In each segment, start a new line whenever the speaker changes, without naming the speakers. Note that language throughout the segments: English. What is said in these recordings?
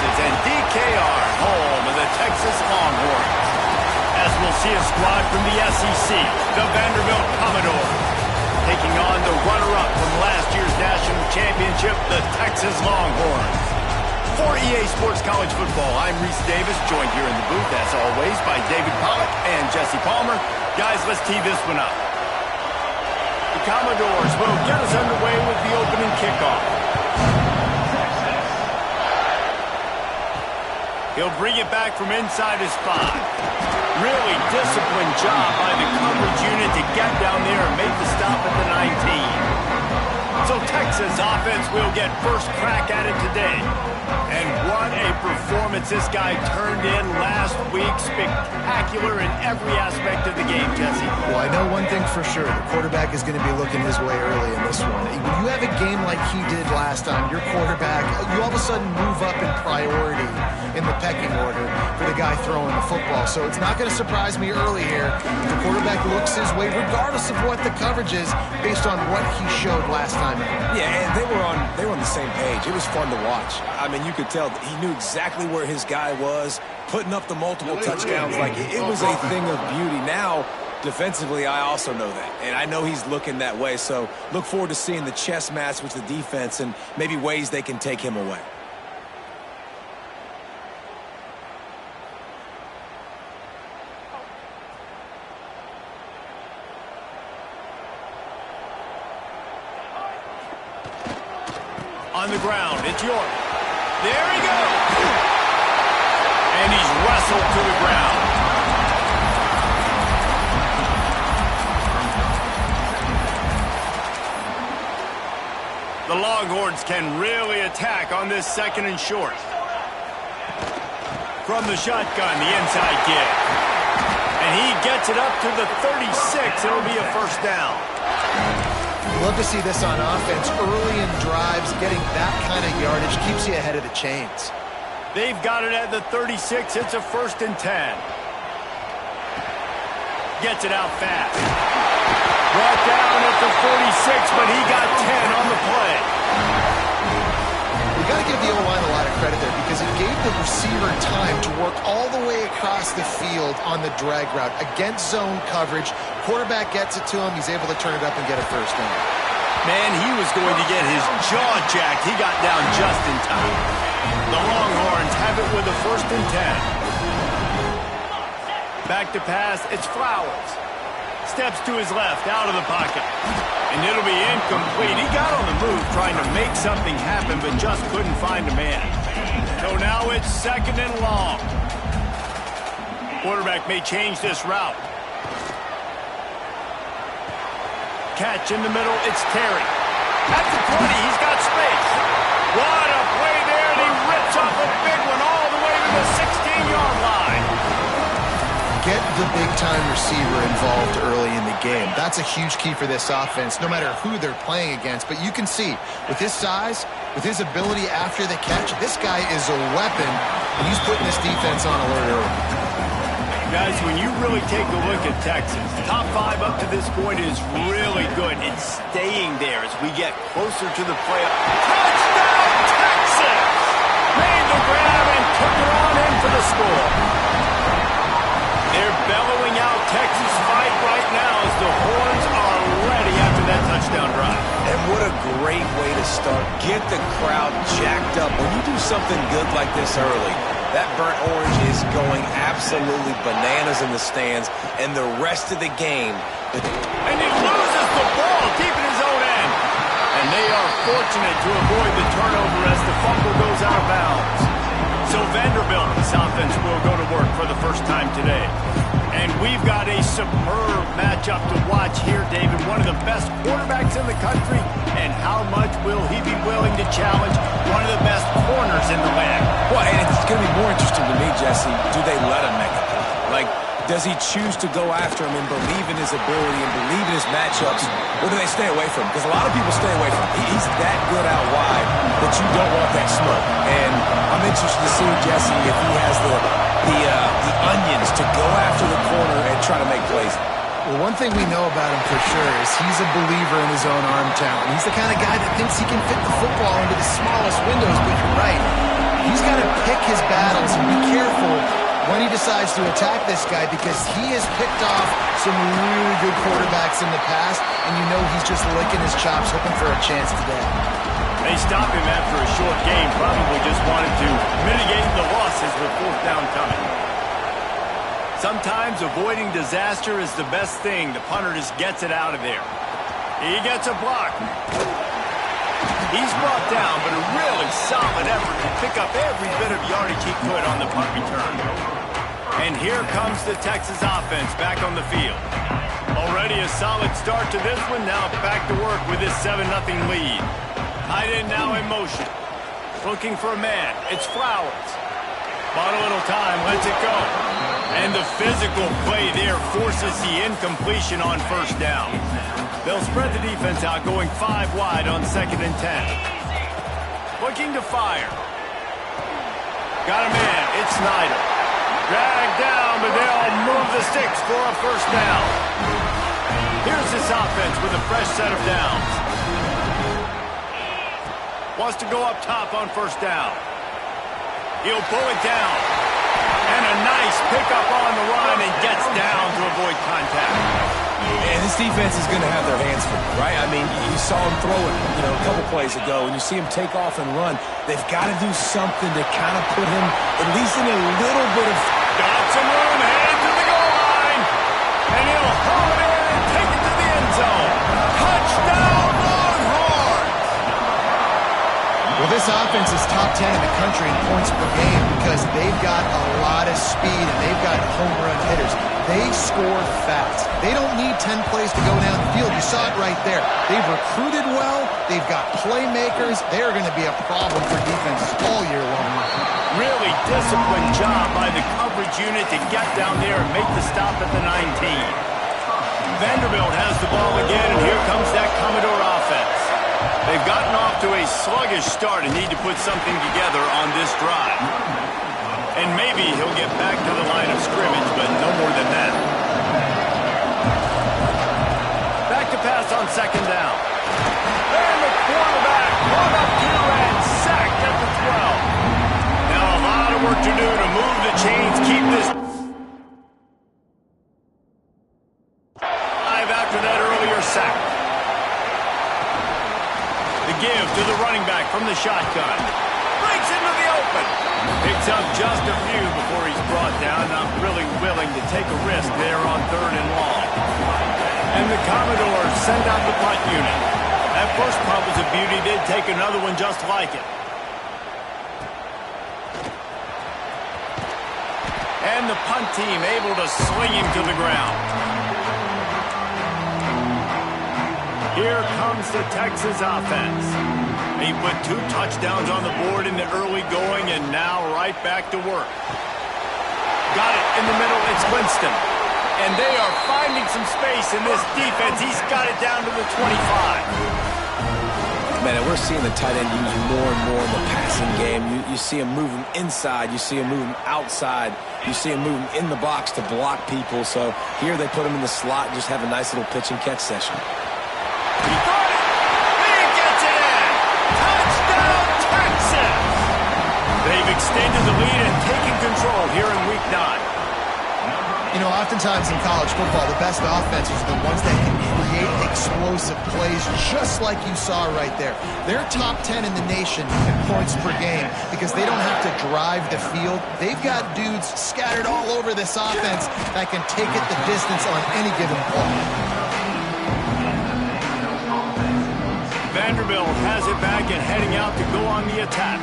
Texas and DKR, home of the Texas Longhorns. As we'll see a squad from the SEC, the Vanderbilt Commodores, taking on the runner-up from last year's national championship, the Texas Longhorns. For EA Sports College Football, I'm Reese Davis, joined here in the booth, as always, by David Pollack and Jesse Palmer. Guys, let's tee this one up. The Commodores will get us underway with the opening kickoff. He'll bring it back from inside his 5. Really disciplined job by the coverage unit to get down there and make the stop at the 19. So Texas offense will get first crack at it today. And what a performance this guy turned in last week. Spectacular in every aspect of the game, Jesse.
Well, I know one thing for sure. The quarterback is going to be looking his way early in this one. When you have a game like he did last time, your quarterback, you all of a sudden move up in priority in the pecking order for the guy throwing the football. So it's not going to surprise me early here if the quarterback looks his way, regardless of what the coverage is, based on what he showed last time out.
Yeah, and they were on the same page. It was fun to watch. I mean, you could tell he knew exactly where his guy was, putting up the multiple touchdowns. Like, it was a thing of beauty. Now, defensively, I also know that. And I know he's looking that way. So look forward to seeing the chess match with the defense and maybe ways they can take him away.
On the ground, it's York. There he goes! And he's wrestled to the ground. The Longhorns can really attack on this 2nd and short. From the shotgun, the inside kick. And he gets it up to the 36. It'll be a first down.
Love to see this on offense. Early in drives, getting that kind of yardage keeps you ahead of the chains.
They've got it at the 36. It's a 1st and 10. Gets it out fast. Brought down at the 46, but he got 10 on the play.
We got to give the O-line a lot of credit there because it gave the receiver time to work all the way across the field on the drag route against zone coverage. Quarterback gets it to him. He's able to turn it up and get a first down.
Man, he was going to get his jaw jacked. He got down just in time. The Longhorns have it with a 1st and 10. Back to pass. It's Flowers. Steps to his left, out of the pocket. And it'll be incomplete. He got on the move trying to make something happen, but just couldn't find a man. So now it's 2nd and long. Quarterback may change this route. Catch in the middle, it's Terry. At the 20, he's got space. What a play there, and he rips off a big one all the way to the 16-yard line.
Get the big-time receiver involved early in the game. That's a huge key for this offense, no matter who they're playing against. But you can see, with his size, with his ability after the catch, this guy is a weapon, and he's putting this defense on alert early.
Guys, when you really take a look at Texas, top 5 up to this point is really good. It's staying there as we get closer to the playoff. Touchdown, Texas! Made the grab and took it on in for the score. They're bellowing out Texas fight right now as the Horns are ready after that touchdown drive.
And what a great way to start. Get the crowd jacked up. When you do something good like this early, that burnt orange is going absolutely bananas in the stands, and the rest of the game.
And he loses the ball deep in his own end. And they are fortunate to avoid the turnover as the fumble goes out of bounds. So Vanderbilt's offense will go to work for the first time today. And we've got a superb matchup to watch here, David. One of the best quarterbacks in the country. And how much will he be willing to challenge one of the best corners in the land?
Well, and it's going to be more interesting to me, Jesse, do they let him make a play? Like, does he choose to go after him and believe in his ability and believe in his matchups, or do they stay away from him? Because a lot of people stay away from him. He's that good out wide that you don't want that smoke. And I'm interested to see, Jesse, if he has the onions to go after the corner and try to make plays.
Well, one thing we know about him for sure is he's a believer in his own arm talent. He's the kind of guy that thinks he can fit the football into the smallest windows, but you're right. He's got to pick his battles and be careful when he decides to attack this guy, because he has picked off some really good quarterbacks in the past, and you know he's just licking his chops, hoping for a chance today.
They stop him after a short game, probably just wanted to mitigate the losses with fourth down coming. Sometimes avoiding disaster is the best thing. The punter just gets it out of there. He gets a block. He's brought down, but a really solid effort to pick up every bit of yardage he could on the punt return. And here comes the Texas offense back on the field. Already a solid start to this one. Now back to work with this 7-0 lead. Tight end now in motion. Looking for a man. It's Flowers. Bought a little time. Lets it go. And the physical play there forces the incompletion on first down. They'll spread the defense out, going 5 wide on 2nd and 10. Looking to fire. Got a man. It's Snyder. Dragged down, but they'll move the sticks for a first down. Here's this offense with a fresh set of downs. Wants to go up top on first down. He'll pull it down. And a nice pickup on the run and gets down to avoid contact.
And this defense is going to have their hands full, right? I mean, you saw him throw it, a couple plays ago, and you see him take off and run. They've got to do something to kind of put him at least in a little bit of...
Got some room, headed to the goal line. And he'll haul it in and take it to the end zone. Touchdown, Longhorns!
Well, this offense is top 10 in the country in points per game because they've got a lot of speed and they've got home run hitters. They score fast. They don't need 10 plays to go down the field. You saw it right there. They've recruited well. They've got playmakers. They're going to be a problem for defenses all year long.
Really disciplined job by the coverage unit to get down there and make the stop at the 19. Vanderbilt has the ball again, and here comes that Commodore offense. They've gotten off to a sluggish start and need to put something together on this drive. And maybe he'll get back to the line of scrimmage, but no more than that. Back to pass on 2nd down. And the quarterback brought up 2 and sacked at the 12. Now a lot of work to do to move the chains, keep this drive after that earlier sack. The give to the running back from the shotgun. Breaks into the open. Picks up just a few before he's brought down. Not really willing to take a risk there on 3rd and long. And the Commodores send out the punt unit. That first punt was a beauty. They'd take another one just like it. And the punt team able to sling him to the ground. Here comes the Texas offense. He put 2 touchdowns on the board in the early going, and now right back to work. Got it in the middle. It's Winston. And they are finding some space in this defense. He's got it down to the 25.
Man, and we're seeing the tight end used more and more in the passing game. You see him moving inside. You see him moving outside. You see him moving in the box to block people. So here they put him in the slot and just have a nice little pitch and catch session.
He got it! He gets it in! Touchdown, Texas! They've extended the lead and taken control here in Week 9.
You know, oftentimes in college football, the best offenses are the ones that can create explosive plays just like you saw right there. They're top 10 in the nation in points per game because they don't have to drive the field. They've got dudes scattered all over this offense that can take it the distance on any given play.
Vanderbilt has it back and heading out to go on the attack.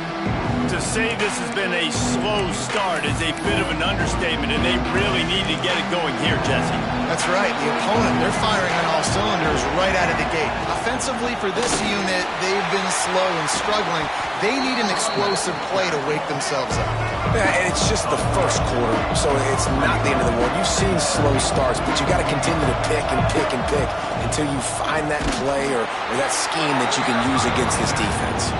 To say this has been a slow start is a bit of an understatement, and they really need to get it going here, Jesse.
That's right. The opponent, they're firing on all cylinders right out of the gate. Offensively, for this unit, they've been slow and struggling. They need an explosive play to wake themselves up.
Yeah, and it's just the first quarter, so it's not the end of the world. You've seen slow starts, but you got to continue to pick and pick and pick until you find that play or that scheme that you can use against this defense.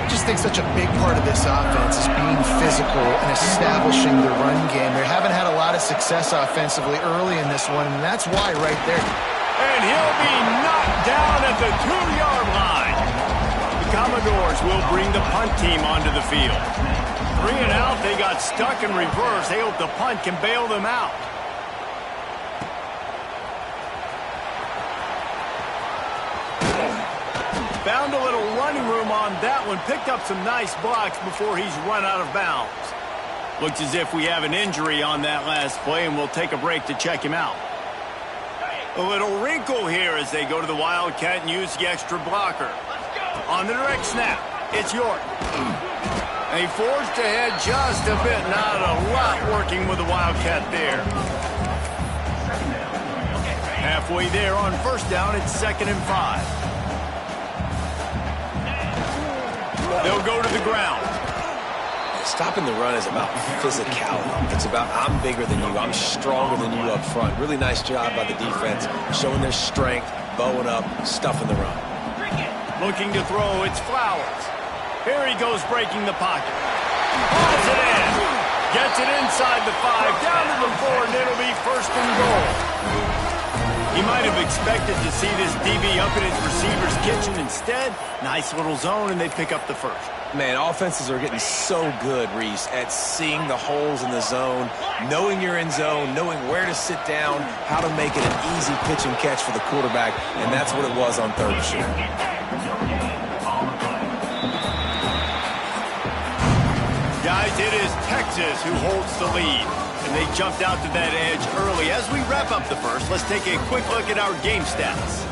I just think such a big part of this offense is being physical and establishing the run game. They haven't had a lot of success offensively early in this one, and that's why right there.
And he'll be knocked down at the 2-yard line. The Commodores will bring the punt team onto the field. 3 and out, they got stuck in reverse. They hope the punt can bail them out. Found a little running room on that one. Picked up some nice blocks before he's run out of bounds. Looks as if we have an injury on that last play, and we'll take a break to check him out. A little wrinkle here as they go to the Wildcat and use the extra blocker. On the direct snap, it's York. And he forged ahead just a bit. Not a lot working with the Wildcat there. Halfway there on first down, it's 2nd and 5. They'll go to the ground.
Stopping the run is about physicality. It's about I'm bigger than you, I'm stronger than you up front. Really nice job by the defense, showing their strength, bowing up, stuffing the run.
Looking to throw, it's Flowers. Here he goes breaking the pocket. Pulls it in. Gets it inside the 5, down to the 4, and it'll be 1st and goal. He might have expected to see this DB up in his receiver's kitchen. Instead, nice little zone, and they pick up the 1st.
Man, offenses are getting so good, Reese, at seeing the holes in the zone, knowing you're in zone, knowing where to sit down, how to make it an easy pitch and catch for the quarterback, and that's what it was on 3rd and short.
Guys, it is Texas who holds the lead. And they jumped out to that edge early. As we wrap up the first, let's take a quick look at our game stats.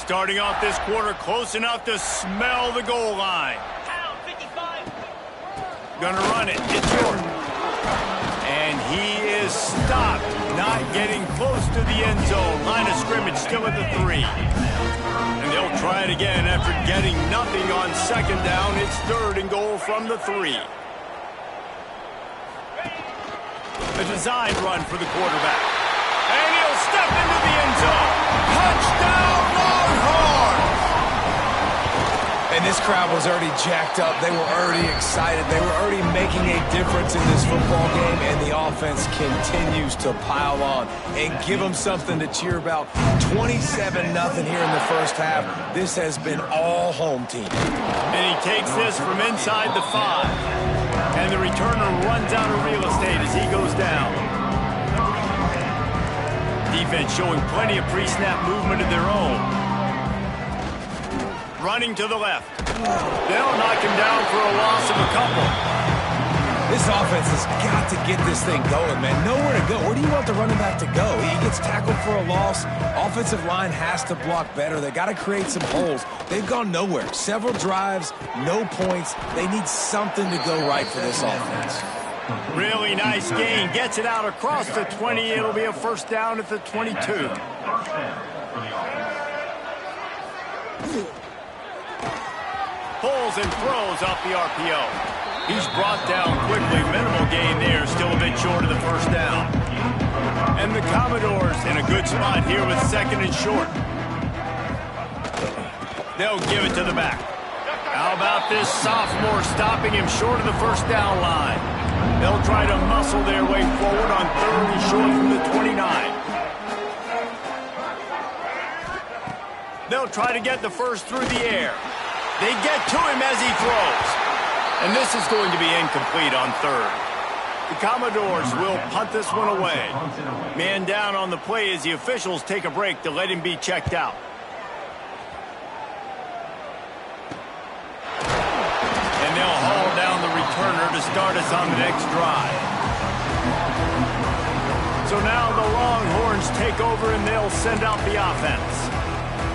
Starting off this quarter, close enough to smell the goal line. Gonna run it. It's York. And he is stopped. Not getting close to the end zone. Line of scrimmage still at the 3. And they'll try it again after getting nothing on 2nd down. It's 3rd and goal from the 3. A designed run for the quarterback. And he'll step into the end zone. Touchdown!
And this crowd was already jacked up. They were already excited. They were already making a difference in this football game, and the offense continues to pile on and give them something to cheer about. 27-0 here in the first half. This has been all home team.
And he takes this from inside the 5. And the returner runs out of real estate as he goes down. Defense showing plenty of pre-snap movement of their own. Running to the left. They'll knock him down for a loss of a couple.
This offense has got to get this thing going, man. Nowhere to go. Where do you want the running back to go? He gets tackled for a loss. Offensive line has to block better. They got to create some holes. They've gone nowhere. Several drives, no points. They need something to go right for this offense.
Really nice gain. Gets it out across the 20. It'll be a 1st down at the 22. Pulls and throws off the RPO. He's brought down quickly. Minimal gain there. Still a bit short of the 1st down. And the Commodores in a good spot here with 2nd and short. They'll give it to the back. How about this sophomore stopping him short of the 1st down line? They'll try to muscle their way forward on 3rd and short from the 29. They'll try to get the 1st through the air. They get to him as he throws. And this is going to be incomplete on 3rd. The Commodores will punt this one away. Man down on the play as the officials take a break to let him be checked out. And they'll haul down the returner to start us on the next drive. So now the Longhorns take over and they'll send out the offense.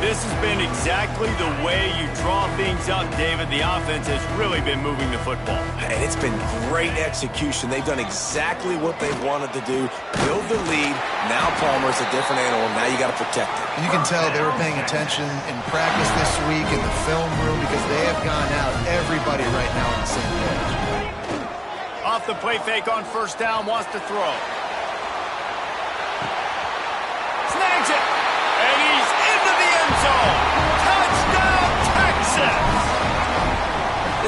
This has been exactly the way you draw things up, David. The offense has really been moving the football.
And it's been great execution. They've done exactly what they wanted to do. Build the lead. Now Palmer's a different animal. Now you got to protect it.
You can tell they were paying attention in practice this week in the film room because they have gone out. Everybody right now on the same page.
Off the play fake on 1st down, wants to throw. Snags it. And he's in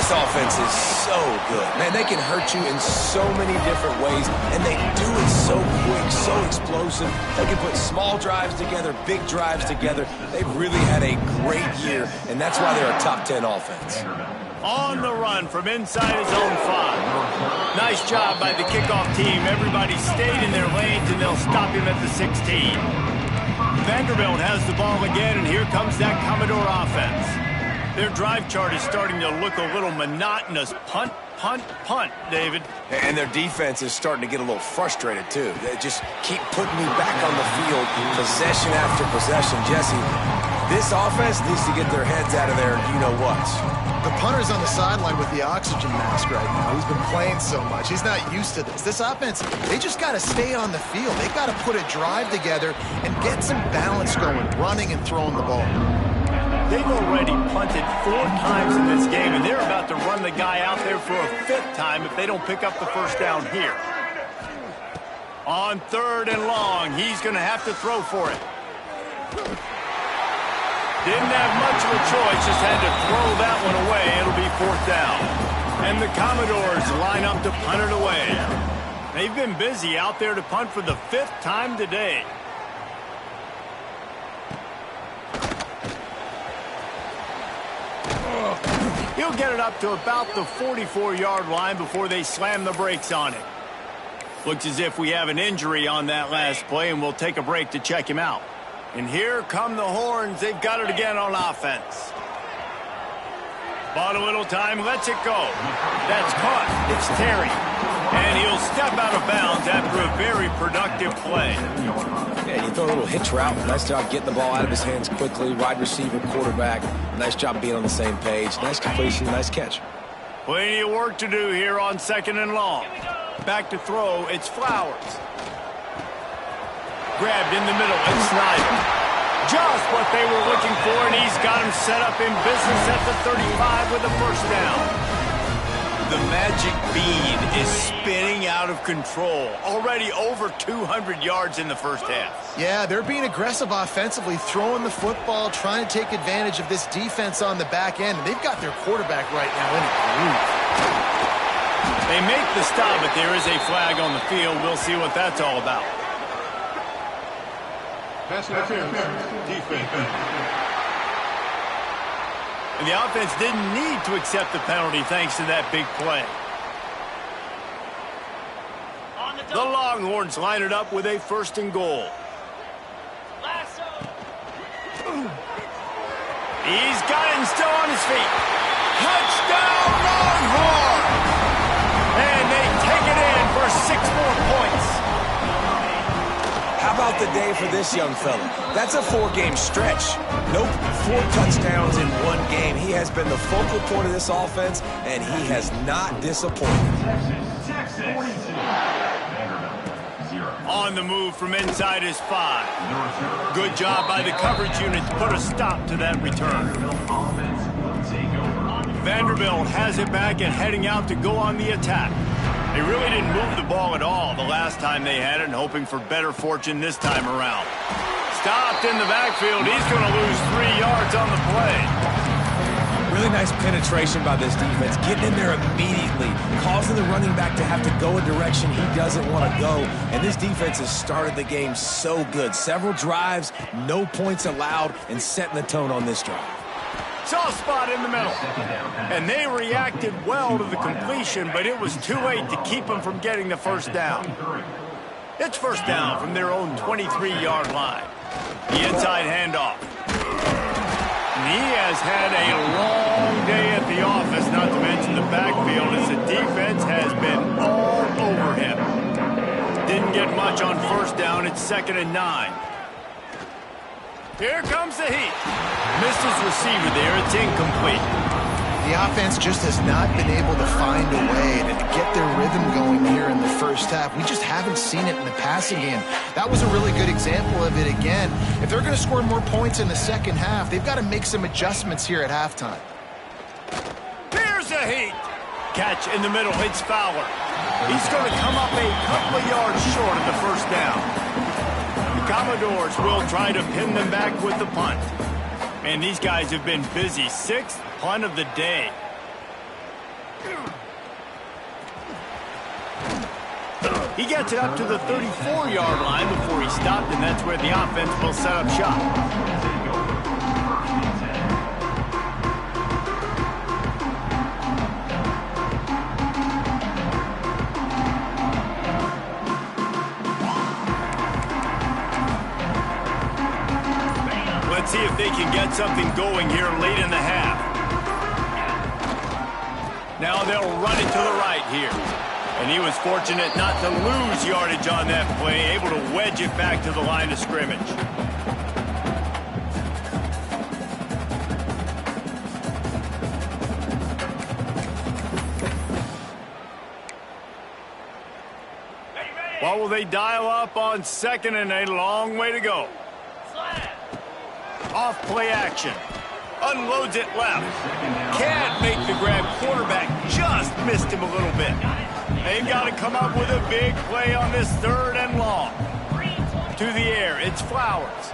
This offense is so good. Man, they can hurt you in so many different ways, and they do it so quick, so explosive. They can put small drives together, big drives together. They've really had a great year, and that's why they're a top 10 offense.
On the run from inside his own 5. Nice job by the kickoff team. Everybody stayed in their lanes, and they'll stop him at the 16. Vanderbilt has the ball again, and here comes that Commodore offense. Their drive chart is starting to look a little monotonous. Punt, punt, punt, David.
And their defense is starting to get a little frustrated, too. They just keep putting me back on the field, possession after possession. Jesse, this offense needs to get their heads out of there, you-know-what.
The punter's on the sideline with the oxygen mask right now. He's been playing so much. He's not used to this. This offense, they just got to stay on the field. They've got to put a drive together and get some balance going, running and throwing the ball.
They've already punted 4 times in this game, and they're about to run the guy out there for a 5th time if they don't pick up the first down here. On 3rd and long, he's going to have to throw for it. Didn't have much of a choice, just had to throw that one away. It'll be 4th down. And the Commodores line up to punt it away. They've been busy out there to punt for the 5th time today. He'll get it up to about the 44-yard line before they slam the brakes on it. Looks as if we have an injury on that last play, and we'll take a break to check him out. And here come the horns. They've got it again on offense. Bought a little time, lets it go. That's caught. It's Terry. And he'll step out of bounds after a very productive play.
Yeah, you throw a little hitch route. Nice job getting the ball out of his hands quickly. Wide receiver, quarterback. Nice job being on the same page. Nice completion, nice catch.
Plenty of work to do here on 2nd and long. Back to throw, it's Flowers. Grabbed in the middle, it's Snyder. Just what they were looking for, and he's got him set up in business at the 35 with a 1st down. The magic bean is spinning out of control. Already over 200 yards in the first half.
Yeah, they're being aggressive offensively, throwing the football, trying to take advantage of this defense on the back end. They've got their quarterback right now in a groove.
They make the stop, but there is a flag on the field. We'll see what that's all about.
Pass interference, defense.
And the offense didn't need to accept the penalty thanks to that big play. The Longhorns line it up with a 1st and goal. He's got it and still on his feet. Touchdown Longhorn! And they take it in for 6 more points.
How about the day for this young fella? That's a 4-game stretch. Nope, 4 touchdowns in 1 game. He has been the focal point of this offense, and he has not disappointed.
On the move from inside his 5. Good job by the coverage unit to put a stop to that return. Vanderbilt has it back and heading out to go on the attack. They really didn't move the ball at all the last time they had it, and hoping for better fortune this time around. Stopped in the backfield. He's going to lose 3 yards on the play.
Really nice penetration by this defense, getting in there immediately, causing the running back to have to go a direction he doesn't want to go. And this defense has started the game so good. Several drives, no points allowed, and setting the tone on this drive.
Soft spot in the middle. And they reacted well to the completion, but it was too late to keep them from getting the 1st down. It's 1st down from their own 23-yard line. The inside handoff. And he has had a long day at the office, not to mention the backfield, as the defense has been all over him. Didn't get much on 1st down. It's 2nd and 9. Here comes the heat. Missed his receiver there. It's incomplete.
The offense just has not been able to find a way to get their rhythm going here in the first half. We just haven't seen it in the passing game. That was a really good example of it again. If they're going to score more points in the second half, they've got to make some adjustments here at halftime.
Here's the heat. Catch in the middle. It's Fowler. He's going to come up a couple of yards short of the 1st down. The Commodores will try to pin them back with the punt. And these guys have been busy. 6th punt of the day. He gets it up to the 34-yard line before he stopped, and that's where the offense will set up shop. Let's see if they can get something going here late in the half. Now they'll run it to the right here. And he was fortunate not to lose yardage on that play, able to wedge it back to the line of scrimmage. What will they dial up on second and a long way to go? Off play action. Unloads it left. Can't make the grab. Quarterback just missed him a little bit. They've got to come up with a big play on this third and long. To the air, it's Flowers.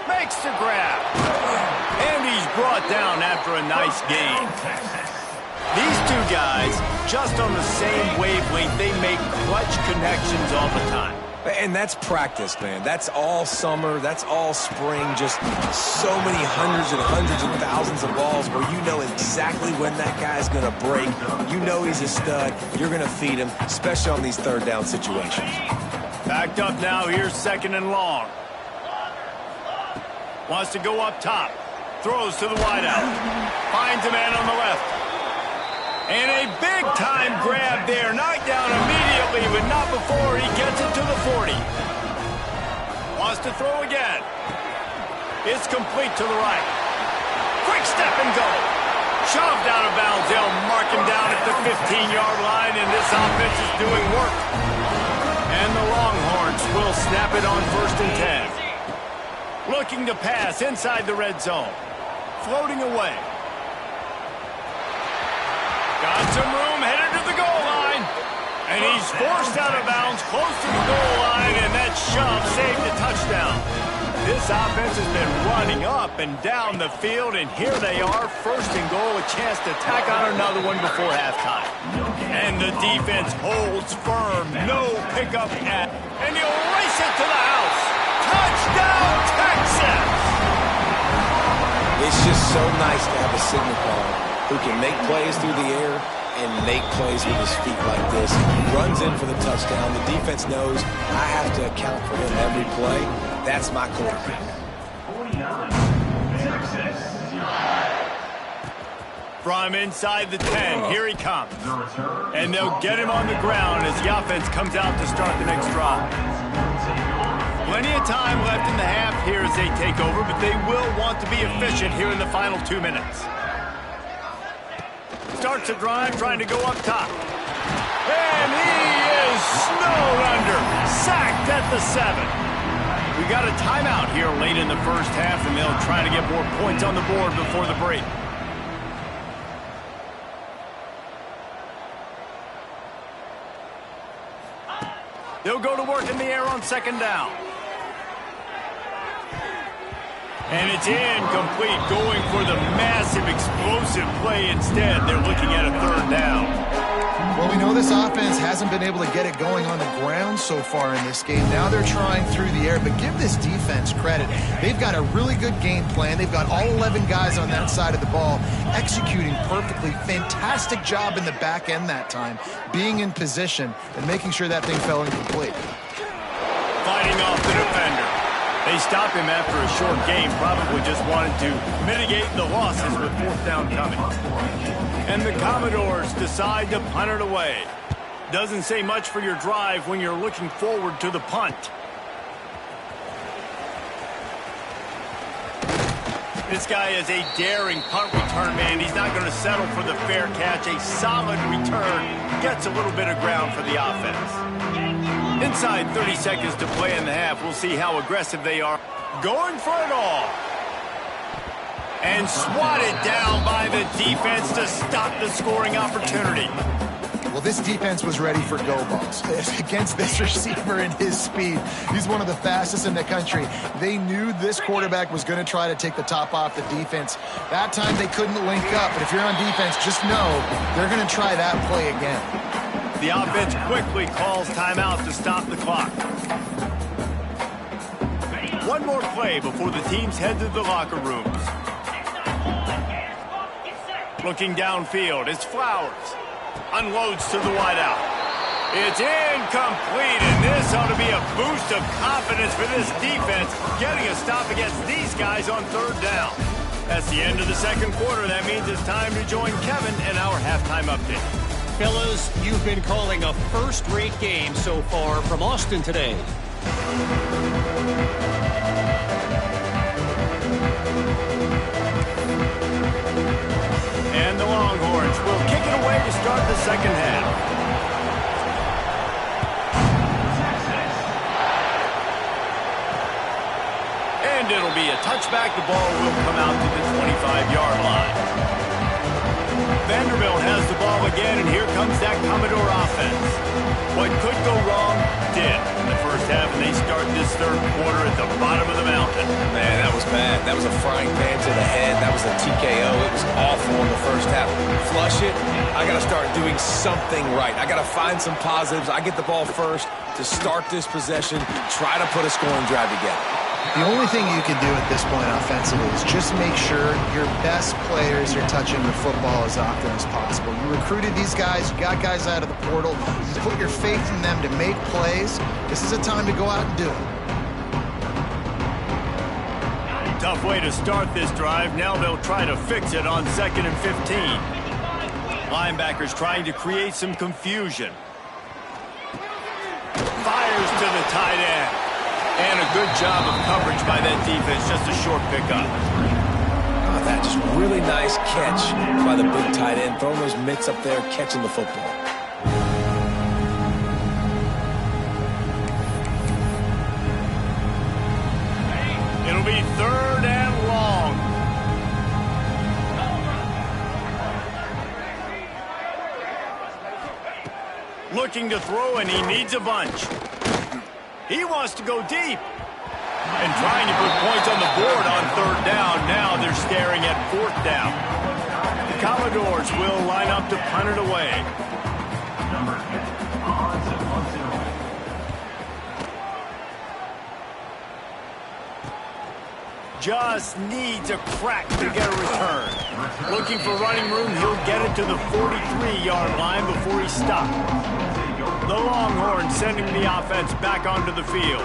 Makes the grab. And he's brought down after a nice gain. These two guys, just on the same wavelength, they make clutch connections all the time.
And that's practice, man. That's all summer. That's all spring. Just so many hundreds and thousands of balls where you know exactly when that guy's going to break. You know he's a stud. You're going to feed him, especially on these third down situations.
Backed up now. Here's second and long. Wants to go up top. Throws to the wideout. Finds a man on the left. And a big-time grab there. Knocked down immediately, but not before he gets it to the 40. Wants to throw again. It's complete to the right. Quick step and go. Shoved out of bounds. They'll mark him down at the 15-yard line, and this offense is doing work. And the Longhorns will snap it on 1st and 10. Looking to pass inside the red zone. Floating away. Got some room, headed to the goal line. And he's forced out of bounds, close to the goal line, and that shove saved a touchdown. This offense has been running up and down the field, and here they are, 1st and goal, a chance to tack on another one before halftime. And the defense holds firm, no pickup at, and he'll race it to the house. Touchdown, Texas!
It's just so nice to have a signal caller who can make plays through the air and make plays with his feet like this. Runs in for the touchdown. The defense knows I have to account for him every play. That's my quarterback.
From inside the 10, here he comes. And they'll get him on the ground as the offense comes out to start the next drive. Plenty of time left in the half here as they take over, but they will want to be efficient here in the final 2 minutes. Starts a drive trying to go up top. And he is snowed under. Sacked at the 7. We got a timeout here late in the first half, and they'll try to get more points on the board before the break. They'll go to work in the air on 2nd down. And it's incomplete, going for the massive, explosive play instead. They're looking at a 3rd down.
Well, we know this offense hasn't been able to get it going on the ground so far in this game. Now they're trying through the air, but give this defense credit. They've got a really good game plan. They've got all 11 guys on that side of the ball executing perfectly. Fantastic job in the back end that time, being in position and making sure that thing fell incomplete.
Fighting off the defender. They stop him after a short game, probably just wanted to mitigate the losses with 4th down coming. And the Commodores decide to punt it away. Doesn't say much for your drive when you're looking forward to the punt. This guy is a daring punt return man. He's not going to settle for the fair catch. A solid return gets a little bit of ground for the offense. Inside 30 seconds to play in the half. We'll see how aggressive they are. Going for it all. And swatted down by the defense to stop the scoring opportunity.
Well, this defense was ready for go balls. Against this receiver and his speed, he's one of the fastest in the country. They knew this quarterback was going to try to take the top off the defense. That time they couldn't link up, but if you're on defense, just know they're going to try that play again.
The offense quickly calls timeout to stop the clock. One more play before the teams head to the locker rooms. Looking downfield, it's Flowers. Unloads to the wideout. It's incomplete, and this ought to be a boost of confidence for this defense, getting a stop against these guys on third down. That's the end of the second quarter. That means it's time to join Kevin in our halftime update.
Fellas, you've been calling a first-rate game so far from Austin today.
And the Longhorns will kick it away to start the second half. And it'll be a touchback. The ball will come out to the 25-yard line. Vanderbilt has the ball again, and here comes that Commodore offense. What could go wrong did in the first half, and they start this third quarter at the bottom of the mountain.
Man, that was bad. That was a frying pan to the head. That was a TKO. It was awful in the first half. Flush it. I got to start doing something right. I got to find some positives. I get the ball first to start this possession, try to put a scoring drive together.
The only thing you can do at this point offensively is just make sure your best players are touching the football as often as possible. You recruited these guys, you got guys out of the portal, you put your faith in them to make plays. This is a time to go out and do it.
Tough way to start this drive. Now they'll try to fix it on 2nd and 15. Linebackers trying to create some confusion. Fires to the tight end. And a good job of coverage by that defense. Just a short pickup.
Oh, that just really nice catch by the big tight end. Throwing those mitts up there, catching the football.
It'll be 3rd and long. Looking to throw, and he needs a bunch. He wants to go deep. And trying to put points on the board on 3rd down. Now they're staring at 4th down. The Commodores will line up to punt it away. Just needs a crack to get a return. Looking for running room, he'll get it to the 43-yard line before he stops. The Longhorns sending the offense back onto the field.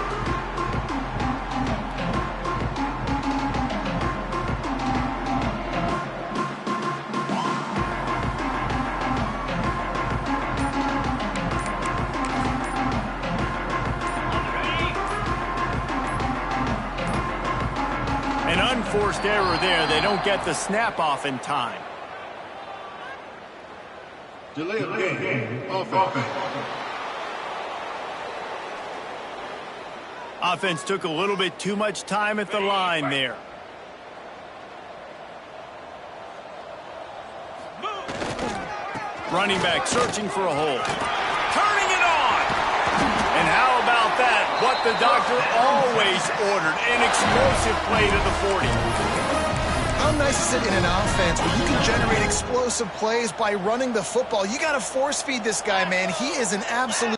An unforced error there. They don't get the snap off in time.
Delay of game. Offense.
Offense took a little bit too much time at the line there. Running back searching for a hole. Turning it on! And how about that? What the doctor always ordered. An explosive play to the 40.
How nice is it in an offense where you can generate explosive plays by running the football? You got to force feed this guy, man. He is an absolute...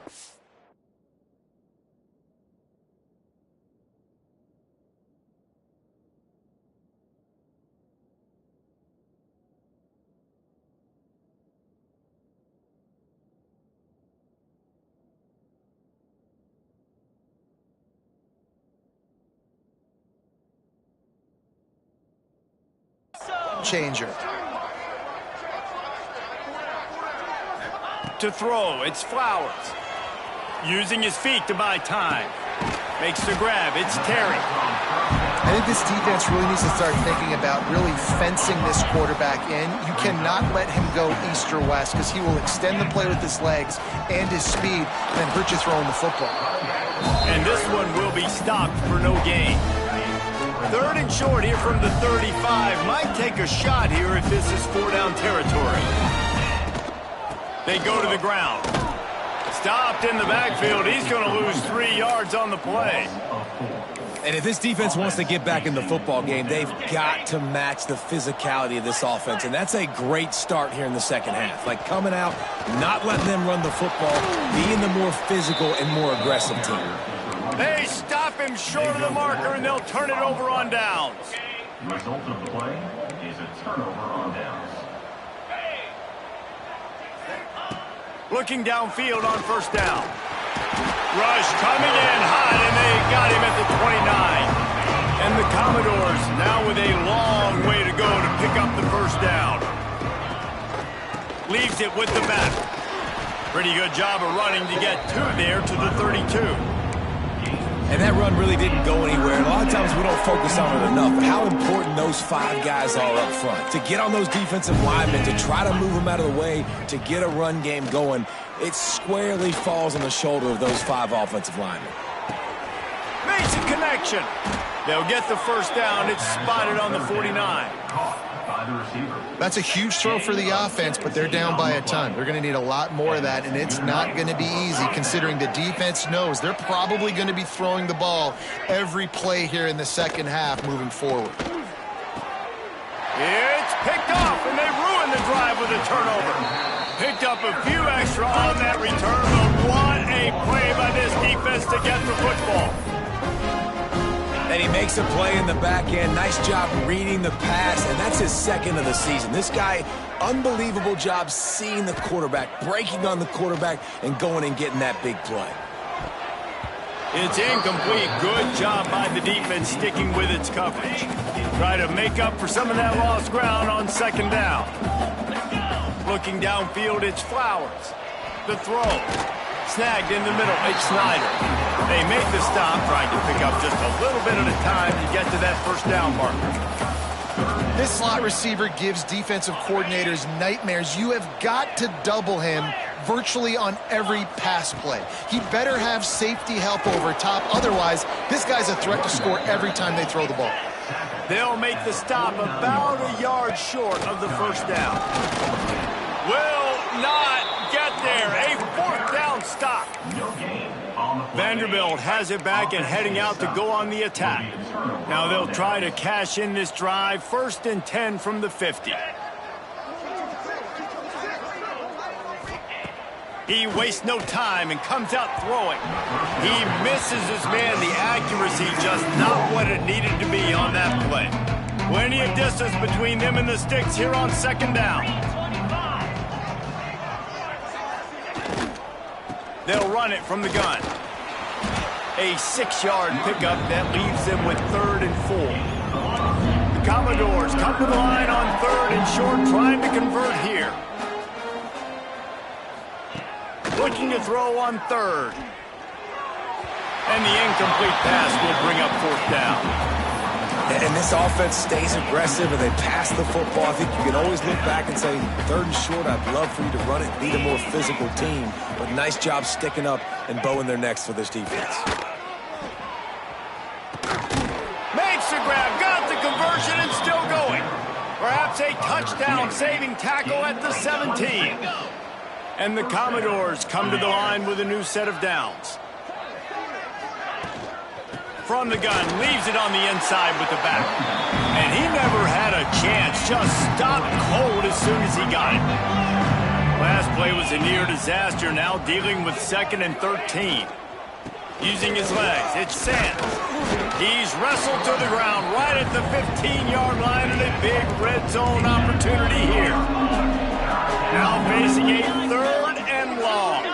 changer.
To throw, it's Flowers. Using his feet to buy time. Makes the grab, it's Terry.
I think this defense really needs to start thinking about really fencing this quarterback in. You cannot let him go east or west because he will extend the play with his legs and his speed and then hurt you throwing the football.
And this one will be stopped for no gain. 3rd and short here from the 35. Might take a shot here if this is 4-down territory. They go to the ground. Stopped in the backfield. He's going to lose 3 yards on the play.
And if this defense wants to get back in the football game, they've got to match the physicality of this offense. And that's a great start here in the second half. Like coming out, not letting them run the football, being the more physical and more aggressive team.
They stop him short of the marker, and they'll turn it over on downs.
The result of the play is a turnover on downs.
Looking downfield on first down. Rush coming in hot, and they got him at the 29. And the Commodores now with a long way to go to pick up the first down. Leaves it with the back. Pretty good job of running to get there to the 32.
And that run really didn't go anywhere. And a lot of times we don't focus on it enough, but how important those 5 guys are up front. To get on those defensive linemen, to try to move them out of the way, to get a run game going, it squarely falls on the shoulder of those 5 offensive linemen.
Makes a connection. They'll get the first down. It's spotted on the 49.
That's a huge throw for the offense, but they're down by a ton. They're going to need a lot more of that, and it's not going to be easy considering the defense knows they're probably going to be throwing the ball every play here in the second half moving forward.
It's picked off, and they ruin the drive with a turnover. Picked up a few extra on that return, but what a play by this defense to get the football.
And he makes a play in the back end. Nice job reading the pass, and that's his second of the season. This guy, unbelievable job seeing the quarterback, breaking on the quarterback, and going and getting that big play.
It's incomplete. Good job by the defense sticking with its coverage. Try to make up for some of that lost ground on second down. Looking downfield, it's Flowers. The throw. Snagged in the middle, it's Snyder. They make the stop, trying to pick up just a little bit at a time to get to that first down marker.
This slot receiver gives defensive coordinators nightmares. You have got to double him virtually on every pass play. He better have safety help over top. Otherwise, this guy's a threat to score every time they throw the ball.
They'll make the stop about a yard short of the first down. Will not get there. A fourth down stop. Vanderbilt has it back and heading out to go on the attack. Now they'll try to cash in this drive. 1st and 10 from the 50. He wastes no time and comes out throwing. He misses his man. The accuracy just not what it needed to be on that play. Plenty of distance between them and the sticks here on second down. They'll run it from the gun. A 6-yard pickup that leaves them with 3rd and 4. The Commodores come to the line on 3rd and short, trying to convert here. Looking to throw on 3rd. And the incomplete pass will bring up 4th down.
And this offense stays aggressive and they pass the football. I think you can always look back and say, 3rd and short, I'd love for you to run it, be the more physical team. But nice job sticking up and bowing their necks for this defense.
Makes the grab, got the conversion and still going. Perhaps a touchdown-saving tackle at the 17. And the Commodores come to the line with a new set of downs. From the gun, leaves it on the inside with the back. And he never had a chance, just stopped cold as soon as he got it. Last play was a near disaster, now dealing with 2nd and 13. Using his legs, it's Sands. He's wrestled to the ground right at the 15-yard line and a big red zone opportunity here. Now facing a 3rd and long.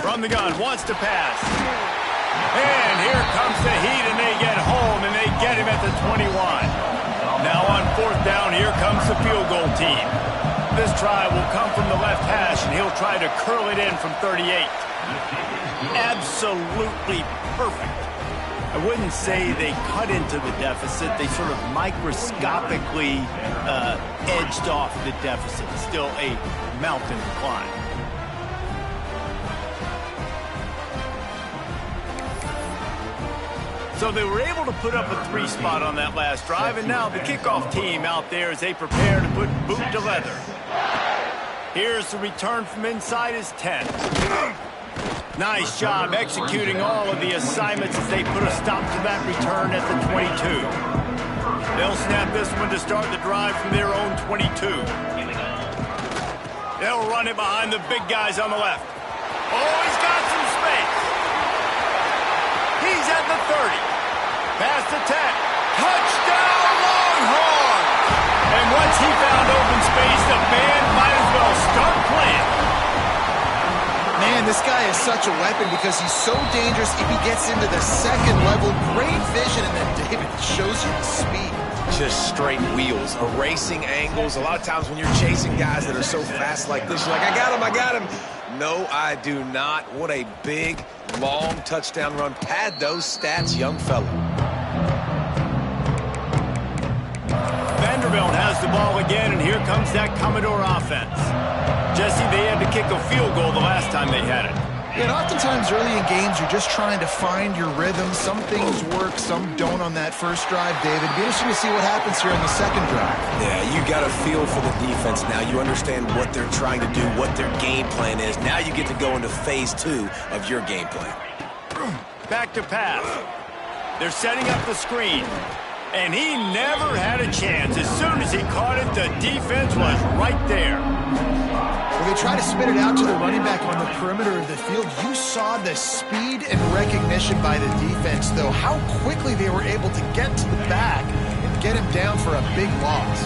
From the gun, wants to pass. And here comes the heat, and they get home, and they get him at the 21. Now on 4th down, here comes the field goal team. This try will come from the left hash, and he'll try to curl it in from 38. Absolutely perfect. I wouldn't say they cut into the deficit. They sort of microscopically edged off the deficit. Still a mountain to climb. So they were able to put up a 3 spot on that last drive, and now the kickoff team out there as they prepare to put boot to leather. Here's the return from inside his 10. Nice job executing all of the assignments as they put a stop to that return at the 22. They'll snap this one to start the drive from their own 22. They'll run it behind the big guys on the left. Oh, he's got some space. He's at the 30. Past the 10. Touchdown, Longhorns! And once he found open space, the band might as well start playing.
Man, this guy is such a weapon because he's so dangerous if he gets into the second level. Great vision, and then David shows you the speed.
Just straight wheels, erasing angles. A lot of times when you're chasing guys that are so fast like this, you're like, I got him. No, I do not. What a big, long touchdown run. Pad those stats, young fella.
Vanderbilt has the ball again, and here comes that Commodore offense. Jesse, they had to kick a field goal the last time they had it.
Yeah, and oftentimes early in games, you're just trying to find your rhythm. Some things work, some don't on that first drive, David. It'd be interesting to see what happens here in the second drive.
Yeah, you got a feel for the defense now. You understand what they're trying to do, what their game plan is. Now you get to go into phase 2 of your game plan.
Back to pass. They're setting up the screen. And he never had a chance. As soon as he caught it, the defense was right there.
When they try to spit it out to the running back on the perimeter of the field, you saw the speed and recognition by the defense, though. How quickly they were able to get to the back and get him down for a big loss.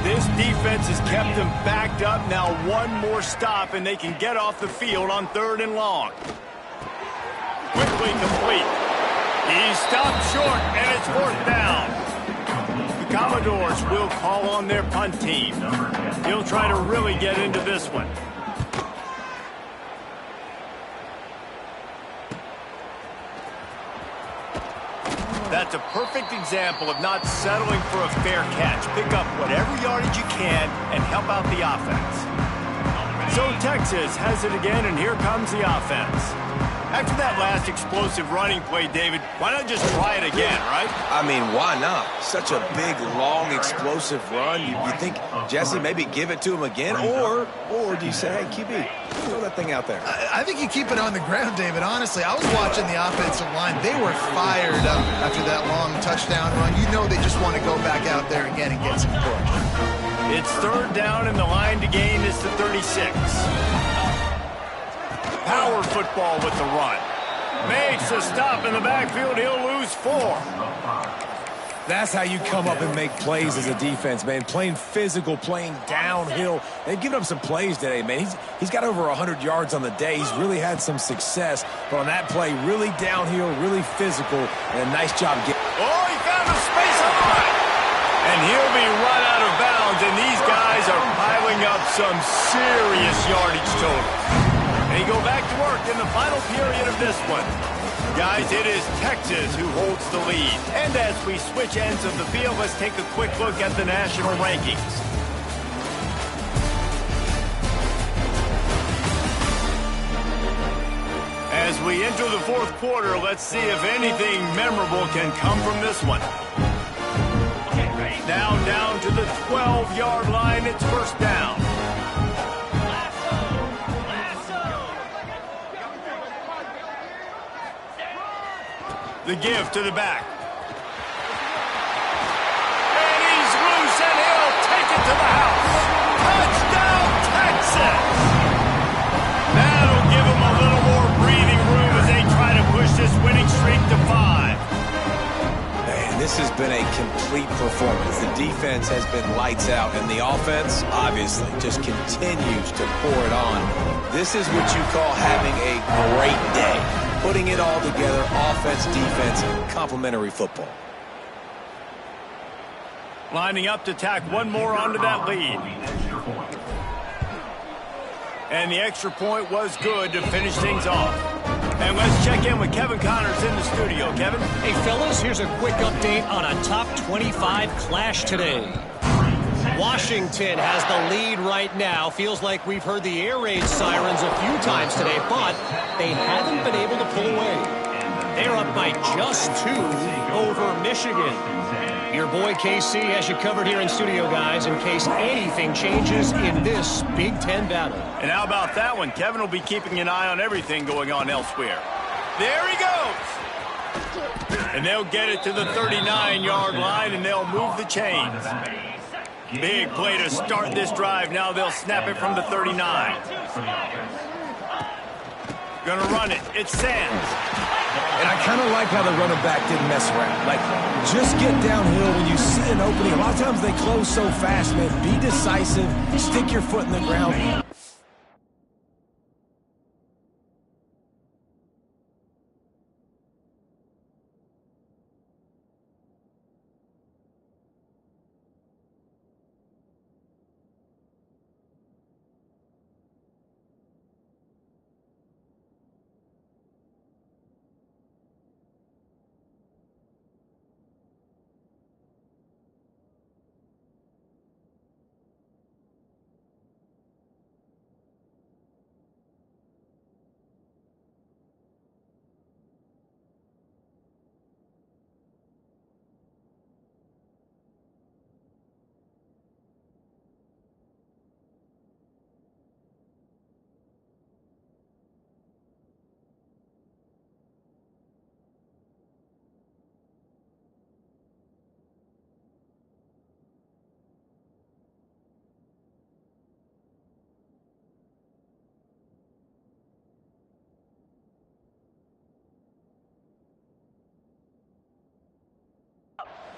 This defense has kept them backed up. Now one more stop, and they can get off the field on 3rd and long. Quickly complete. He stopped short, and it's 4th down. The Commodores will call on their punt team. He'll try to really get into this one. That's a perfect example of not settling for a fair catch. Pick up whatever yardage you can and help out the offense. So Texas has it again, and here comes the offense. After that last explosive running play, David, why not just try it again, right?
I mean, why not? Such a big, long, explosive run. You think, Jesse, maybe give it to him again? Or do you say, hey, QB, throw that thing out there?
I think you keep it on the ground, David. Honestly, I was watching the offensive line. They were fired up after that long touchdown run. You know they just want to go back out there again and get some push.
It's 3rd down, and the line to gain is the 36. Power football with the run. Makes a stop in the backfield. He'll lose 4.
That's how you come up and make plays as a defense, man. Playing physical, playing downhill. They've given up some plays today, man. He's got over 100 yards on the day. He's really had some success. But on that play, really downhill, really physical, and a nice job getting.
Oh, he found a space on the line. And he'll be run out of bounds, and these guys are piling up some serious yardage totals. They go back to work in the final period of this one. Guys, it is Texas who holds the lead. And as we switch ends of the field, let's take a quick look at the national rankings. As we enter the 4th quarter, let's see if anything memorable can come from this one. Now down to the 12-yard line, it's 1st down. The give to the back. And he's loose, and he'll take it to the house. Touchdown, Texas! That'll give him a little more breathing room as they try to push this winning streak to 5.
Man, this has been a complete performance. The defense has been lights out, and the offense, obviously, just continues to pour it on. This is what you call having a great day. Putting it all together, offense, defense, complementary football.
Lining up to tack one more onto that lead. And the extra point was good to finish things off. And let's check in with Kevin Connors in the studio. Kevin?
Hey, fellas, here's a quick update on a top 25 clash today. Washington has the lead right now. Feels like we've heard the air raid sirens a few times today, but they haven't been able to pull away. They're up by just 2 over Michigan. Your boy KC has you covered here in studio, guys, in case anything changes in this Big Ten battle.
And how about that one? Kevin will be keeping an eye on everything going on elsewhere. There he goes! And they'll get it to the 39-yard line, and they'll move the chains. Big play to start this drive. Now they'll snap it from the 39. Gonna run it. It's Sands.
And I kind of like how the running back didn't mess around. Like, just get downhill when you see an opening. A lot of times they close so fast, man. Be decisive. Stick your foot in the ground.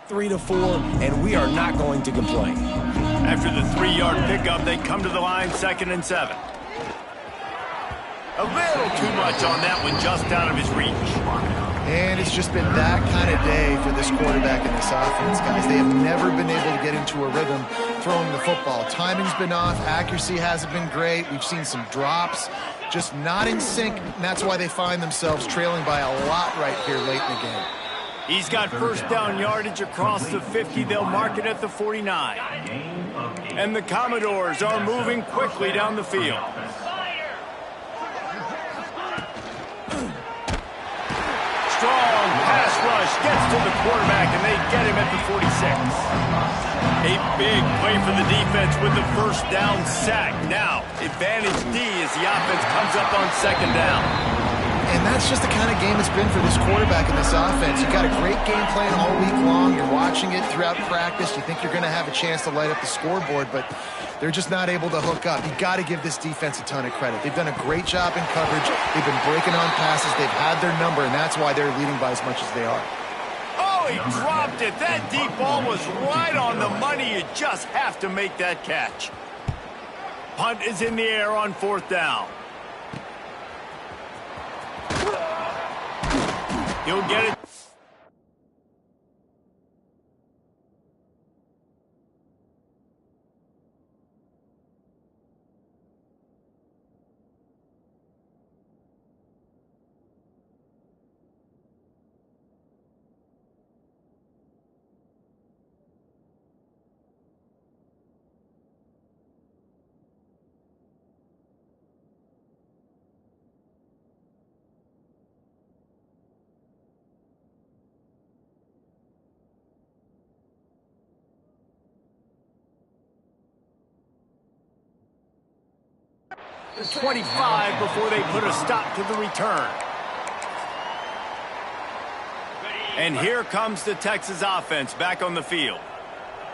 Three to 4, and we are not going to complain.
After the 3-yard pickup, they come to the line 2nd and 7. A little too much on that one, just out of his reach.
And it's just been that kind of day for this quarterback and this offense, guys. They have never been able to get into a rhythm throwing the football. Timing's been off. Accuracy hasn't been great. We've seen some drops, just not in sync, and that's why they find themselves trailing by a lot right here late in the game.
He's got first down yardage across the 50. They'll mark it at the 49. And the Commodores are moving quickly down the field. Strong pass rush gets to the quarterback, and they get him at the 46. A big play for the defense with the first down sack. Now, advantage D as the offense comes up on 2nd down.
And that's just the kind of game it's been for this quarterback and this offense. You've got a great game plan all week long. You're watching it throughout practice. You think you're going to have a chance to light up the scoreboard, but they're just not able to hook up. You've got to give this defense a ton of credit. They've done a great job in coverage. They've been breaking on passes. They've had their number, and that's why they're leading by as much as they are.
Oh, he dropped it. That deep ball was right on the money. You just have to make that catch. Punt is in the air on 4th down. He'll get it. The 25 before they put a stop to the return. And here comes the Texas offense back on the field.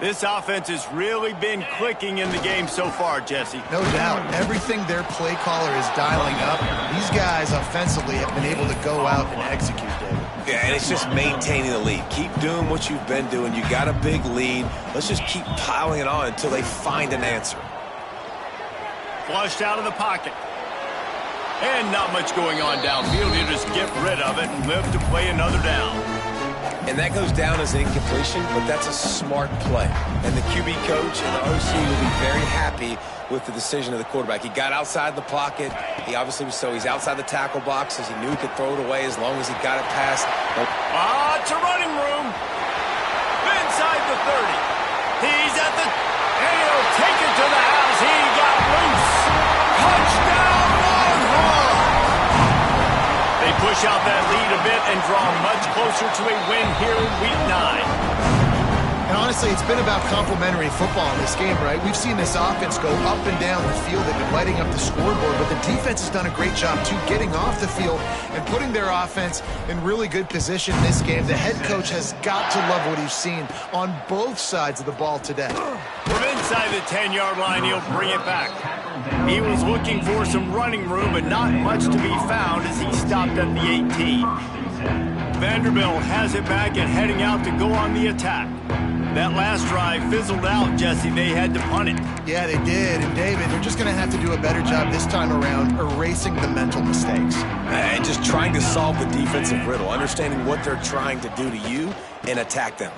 This offense has really been clicking in the game so far, Jesse.
No doubt. Everything their play caller is dialing up, these guys offensively have been able to go out and execute, David.
Yeah, and it's just maintaining the lead. Keep doing what you've been doing. You got a big lead. Let's just keep piling it on until they find an answer.
Flushed out of the pocket. And not much going on downfield. You just get rid of it and live to play another down.
And that goes down as an incompletion, but that's a smart play. And the QB coach and the OC will be very happy with the decision of the quarterback. He got outside the pocket. He obviously was he's outside the tackle boxes. He knew he could throw it away as long as he got it past.
It's a running room. Inside the 30. He's at the... And he'll take it to the house. He got loose. Touchdown, Longhorn! They push stretch out that lead a bit and draw much closer to a win here in Week 9.
And honestly, it's been about complementary football in this game, right? We've seen this offense go up and down the field. They've been lighting up the scoreboard, but the defense has done a great job, too, getting off the field and putting their offense in really good position in this game. The head coach has got to love what he's seen on both sides of the ball today.
From inside the 10-yard line, he'll bring it back. He was looking for some running room, but not much to be found as he stopped at the 18. Vanderbilt has it back and heading out to go on the attack. That last drive fizzled out, Jesse. They had to punt it.
Yeah, they did. And, David, they're just going to have to do a better job this time around erasing the mental mistakes.
And just trying to solve the defensive riddle, understanding what they're trying to do to you and attack them.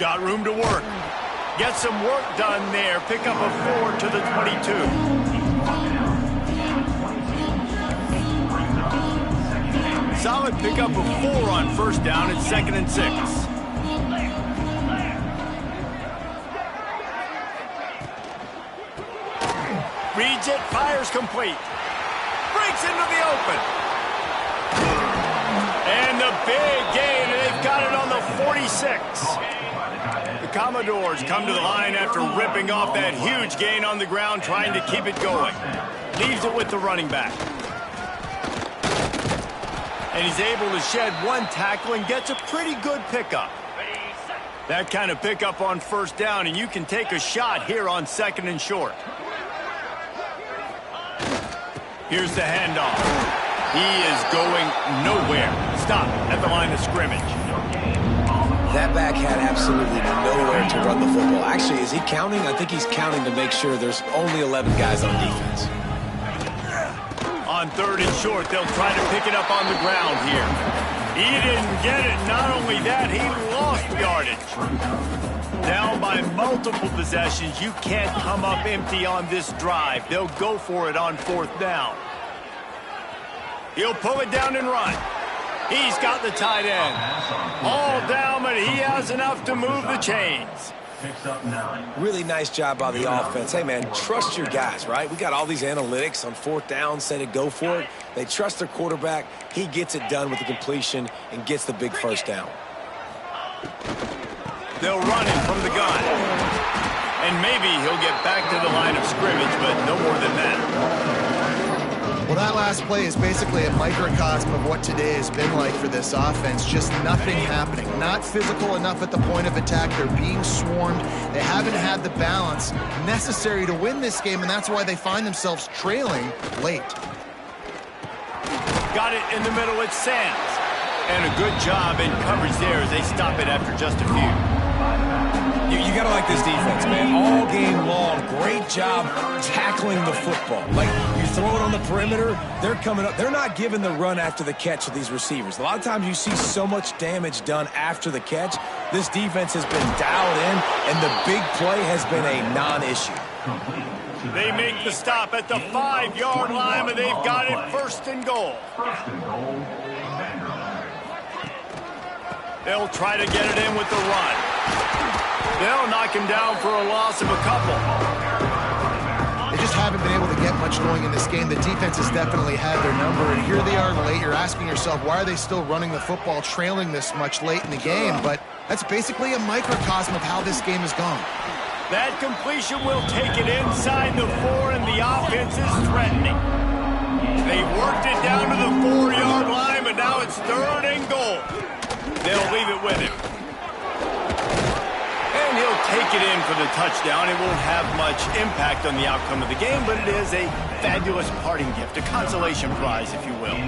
Got room to work. Get some work done there. Pick up a 4 to the 22. Solid pickup of 4 on first down at 2nd and 6. Reads it, fires complete. Breaks into the open. And the big gain, and they've got it on the 46. The Commodores come to the line after ripping off that huge gain on the ground, trying to keep it going. Leaves it with the running back. And he's able to shed one tackle and gets a pretty good pickup. That kind of pickup on first down, and you can take a shot here on 2nd and short. Here's the handoff. He is going nowhere. Stop at the line of scrimmage.
That back had absolutely nowhere to run the football. Actually, is he counting? I think he's counting to make sure there's only 11 guys on defense.
On 3rd and short, they'll try to pick it up on the ground here. He didn't get it. Not only that, he lost yardage. Down by multiple possessions, you can't come up empty on this drive. They'll go for it on 4th down. He'll pull it down and run. He's got the tight end. All down, but he has enough to move the chains.
Really nice job by the offense. Hey, man, trust your guys, right? We got all these analytics on 4th down, say to go for it. They trust their quarterback. He gets it done with the completion and gets the big first down.
They'll run him from the gun. And maybe he'll get back to the line of scrimmage, but no more than that.
Well, that last play is basically a microcosm of what today has been like for this offense. Just nothing happening. Not physical enough at the point of attack. They're being swarmed. They haven't had the balance necessary to win this game, and that's why they find themselves trailing late.
Got it in the middle. It's Sands. And a good job in coverage there as they stop it after just a few.
You got to like this defense, man. All game long, great job tackling the football. Like, you throw it on the perimeter, they're coming up. They're not giving the run after the catch to these receivers. A lot of times you see so much damage done after the catch. This defense has been dialed in, and the big play has been a non-issue.
They make the stop at the 5-yard line, and they've got it 1st and goal. They'll try to get it in with the run. They'll knock him down for a loss of a couple.
They just haven't been able to get much going in this game. The defense has definitely had their number, and here they are late. You're asking yourself, why are they still running the football, trailing this much late in the game? But that's basically a microcosm of how this game has gone.
That completion will take it inside the 4, and the offense is threatening. They've worked it down to the 4-yard line, but now it's 3rd and goal. They'll leave it with him. And he'll take it in for the touchdown. It won't have much impact on the outcome of the game, but it is a fabulous parting gift, a consolation prize, if you will.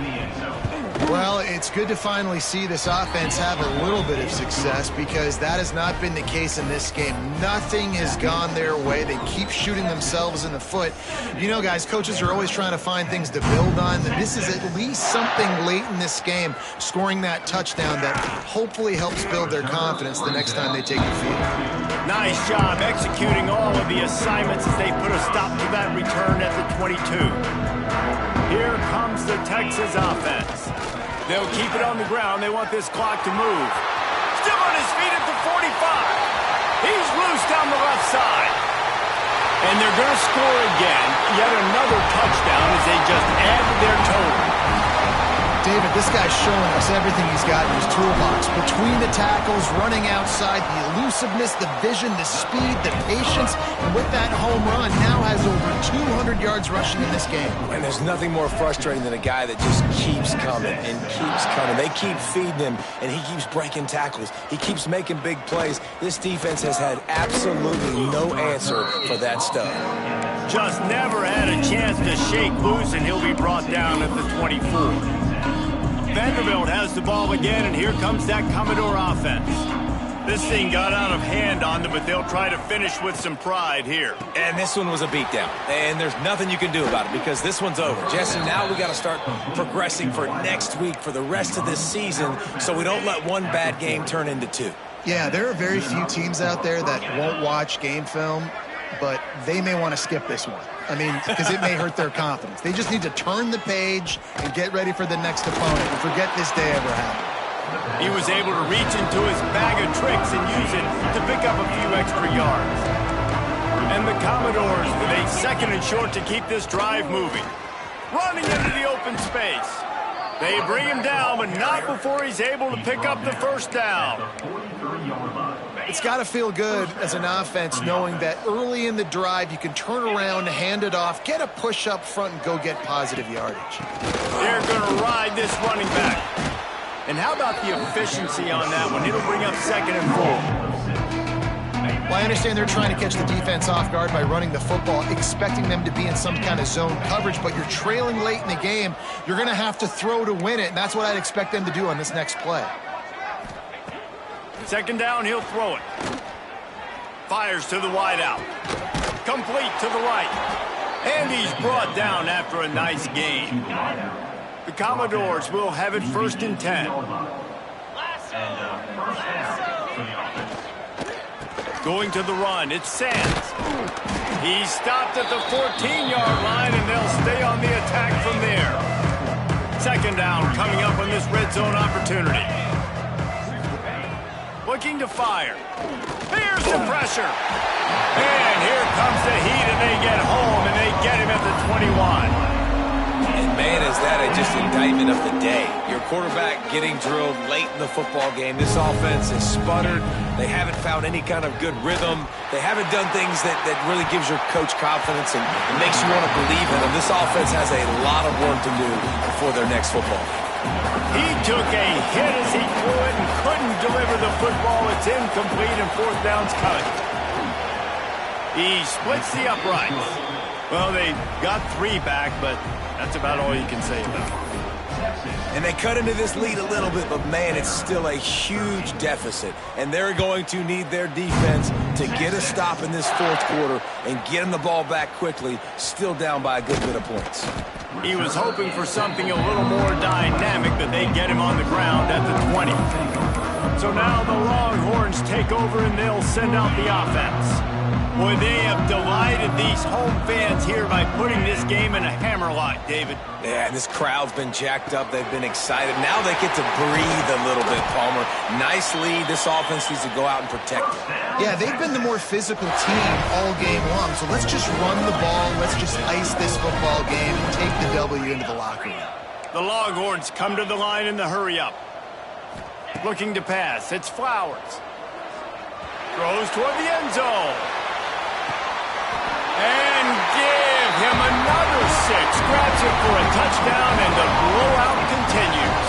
Well, it's good to finally see this offense have a little bit of success because that has not been the case in this game. Nothing has gone their way. They keep shooting themselves in the foot. You know, guys, coaches are always trying to find things to build on. This is at least something late in this game, scoring that touchdown that hopefully helps build their confidence the next time they take the field.
Nice job executing all of the assignments as they put a stop to that return at the 22. Here comes the Texas offense. They'll keep it on the ground. They want this clock to move. Still on his feet at the 45. He's loose down the left side. And they're going to score again. Yet another touchdown as they just add to their total.
David, this guy's showing us everything he's got in his toolbox. Between the tackles, running outside, the elusiveness, the vision, the speed, the patience, and with that home run, now has over 200 yards rushing in this game.
And there's nothing more frustrating than a guy that just keeps coming and keeps coming. They keep feeding him, and he keeps breaking tackles. He keeps making big plays. This defense has had absolutely no answer for that stuff.
Just never had a chance to shake loose, and he'll be brought down at the 24. Vanderbilt has the ball again, and here comes that Commodore offense. This thing got out of hand on them, but they'll try to finish with some pride here.
And this one was a beatdown, and there's nothing you can do about it because this one's over. Jesse, now we got to start progressing for next week, for the rest of this season, so we don't let one bad game turn into two.
Yeah, there are very few teams out there that won't watch game film, but they may want to skip this one. I mean, because it may hurt their confidence. They just need to turn the page and get ready for the next opponent and forget this day ever happened.
He was able to reach into his bag of tricks and use it to pick up a few extra yards. And the Commodores with a 2nd and short to keep this drive moving. Running into the open space. They bring him down, but not before he's able to pick up the first down.
It's got to feel good as an offense knowing that early in the drive you can turn around, hand it off, get a push up front, and go get positive yardage.
They're going to ride this running back. And how about the efficiency on that one? It'll bring up 2nd and 4.
Well, I understand they're trying to catch the defense off guard by running the football, expecting them to be in some kind of zone coverage, but you're trailing late in the game. You're going to have to throw to win it, and that's what I'd expect them to do on this next play.
2nd down, he'll throw it. Fires to the wideout. Complete to the right. And he's brought down after a nice gain. The Commodores will have it 1st and 10. Going to the run, it's Sands. He's stopped at the 14-yard line, and they'll stay on the attack from there. 2nd down coming up on this red zone opportunity. Looking to fire. Here's the pressure. And here comes the heat, and they get home, and they get him at the 21.
And man, is that just indictment of the day. Your quarterback getting drilled late in the football game. This offense has sputtered. They haven't found any kind of good rhythm. They haven't done things that really gives your coach confidence and makes you want to believe in them. This offense has a lot of work to do before their next football game.
He took a hit as he threw it and couldn't deliver the football. It's incomplete, and 4th down's coming. He splits the uprights. Well, they got 3 back, but that's about all you can say about it.
And they cut into this lead a little bit, but man, it's still a huge deficit. And they're going to need their defense to get a stop in this 4th quarter and get them the ball back quickly, still down by a good bit of points.
He was hoping for something a little more dynamic, but they get him on the ground at the 20. So now the Longhorns take over, and they'll send out the offense. Boy, they have delighted these home fans here by putting this game in a hammerlock, David.
Yeah, and this crowd's been jacked up. They've been excited. Now they get to breathe a little bit, Palmer. Nice lead. This offense needs to go out and protect it.
Yeah, they've been the more physical team all game long, so let's just run the ball. Let's just ice this football game and take the W into the locker room.
The Longhorns come to the line in the hurry-up. Looking to pass. It's Flowers. Throws toward the end zone. And give him another 6. Grabs it for a touchdown, and the blowout continues.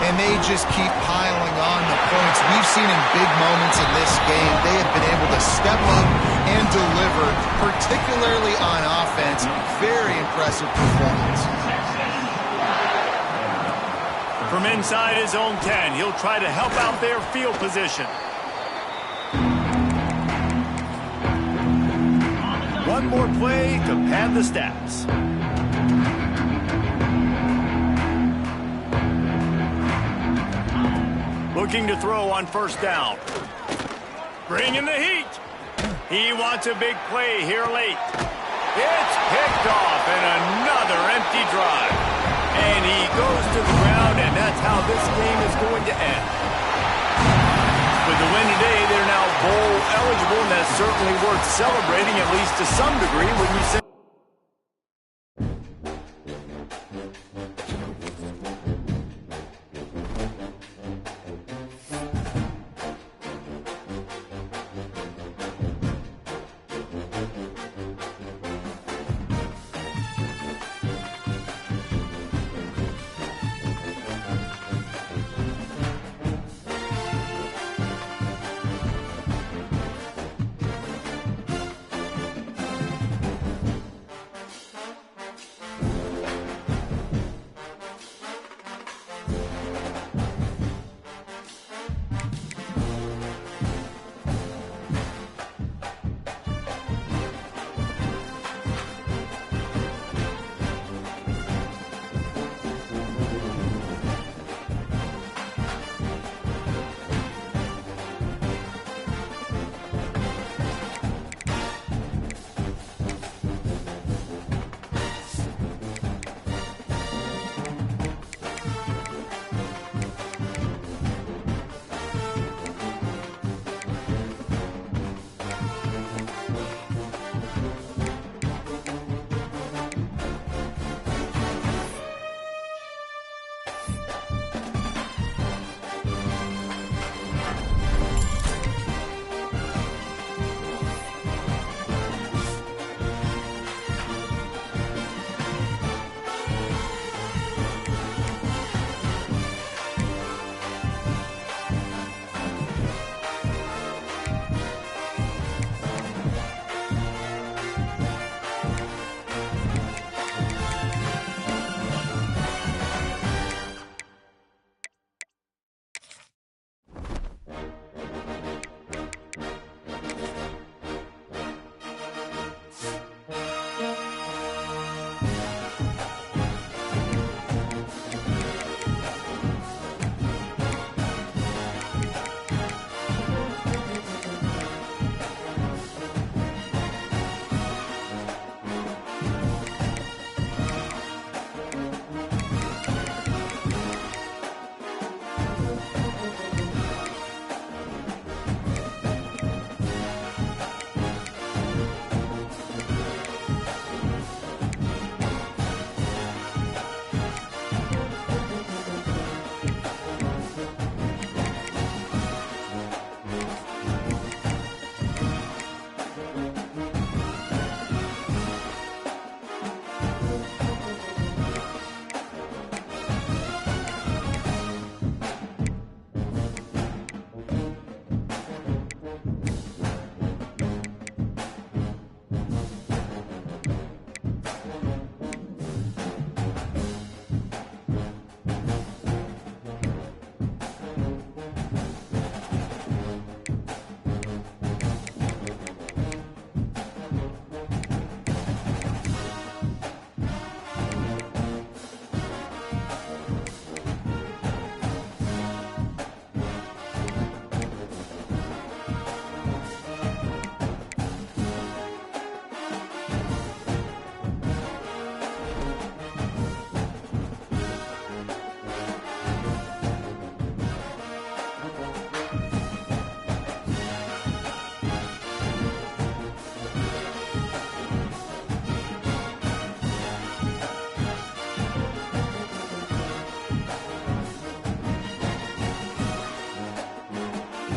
And they just keep piling on the points. We've seen in big moments in this game, they have been able to step up and deliver, particularly on offense. Very impressive performance.
From inside his own 10, he'll try to help out their field position. One more play to pad the stats. Looking to throw on 1st down. Bringing the heat. He wants a big play here late. It's picked off, and another empty drive. And he goes to the ground, and that's how this game is going to end. With the win today, they're now bowl eligible, and that's certainly worth celebrating, at least to some degree, when you say